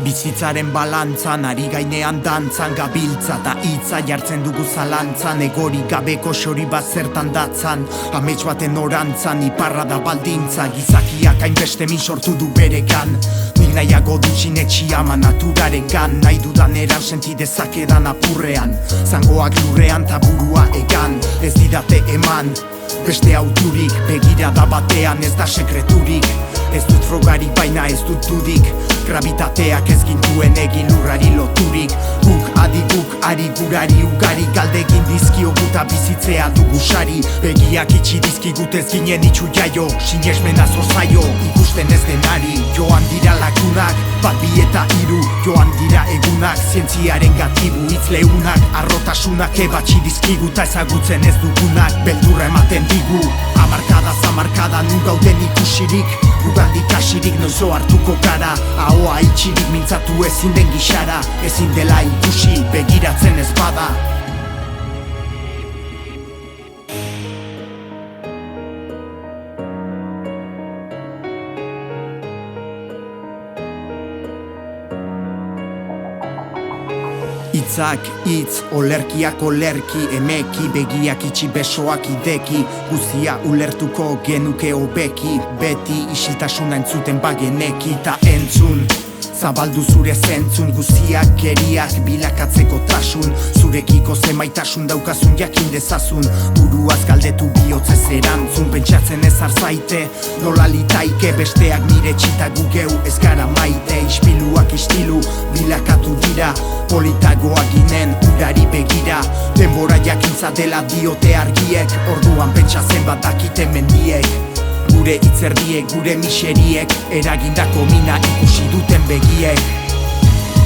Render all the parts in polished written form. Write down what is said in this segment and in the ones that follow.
Bizitzaren balantzan, ari gainean dantzan, gabiltza eta hitza jartzen dugu zalantzan, egorik gabeko xori bat zertan datzan, amets baten orantzan, iparra da baldintza, gizakiak hainbeste min sortu du beregan. Nik nahiago dutxin etxiama naturaren nahi dudan eran senti dezakedan apurrean, zangoak lurrean taburua egan, ez didate eman beste auturik, begirada batean ez da sekreturik. Ez dut frogarik baina ez dut dudik, gravitateak ez gintuen egin lurrari loturik. Guk adiguk ari gurari ugari, galdegin dizkioguta bizitzea dugu sari. Begiak itxi dizkigut ez ginen itxu jaio, sinesmena zozaio, ikusten ez denari. Joan dira lagunak, bat bi eta hiru, joan dira egunak, zientziaren gatibu hitz leunak, arrotasunak ebatxi dizkigu ta ezagutzen ez dugunak, beldurra ematen digu. Amarkada zamarkada nun gauden ikusirik, gugandik asirik noizo hartuko gara. Ahoa itxirik mintzatu ezin den gixara, ezin dela ikusi begiratzen ez bada. Hitzak hitz, olerkiak olerki, emeki, begiak itxi besoak ideki, guzia ulertuko genuke hobeki, beti isiltasuna entzuten bageneki ta entzun. Zabaldu zure zentzun, guziak geriak bilakatzeko tasun, zurekiko zenbaitasun daukazun jakin dezazun, buruaz galdetu bihotzez erantzun, pentsatzen ez arzaite, nola litaike besteak nire txita gu geu ez gara maite, ispiluak istilu bilakatu dira, politagoa ginen urari begira, denbora jakintza dela diote argiek, orduan pentsa zenbat dakite mendiek. Gure itzerdiek, gure miseriek, eragindako mina ikusi duten begiek.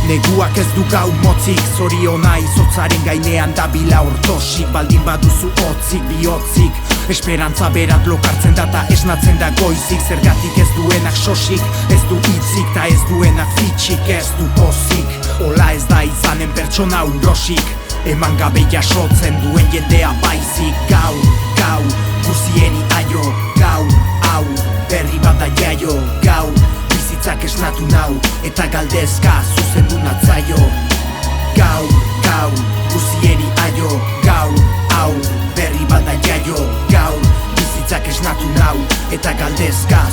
Neguak ez du gau motzik, zoriona izotzaren gainean dabila ortosik, baldin baduzu hotzik, bihotzik, esperantza berat lokartzen data esnatzen da goizik, zergatik ez duenak sosik, ez du hitzik ta ez duenak fitxik, ez du pozik, hola ez da izanen pertsona urosik, eman gabe jasotzen duen jendea baizik. Gaur, gaur, guzieri aio, gaur, hau, berri bada jaio, gaur, bizitzak esnatu nau, eta galdezka zuzendu natzaio. Gaur, gaur, guzieri aio, gaur, hau, berri bada jaio, gaur, bizitzak esnatu nau, eta galdezka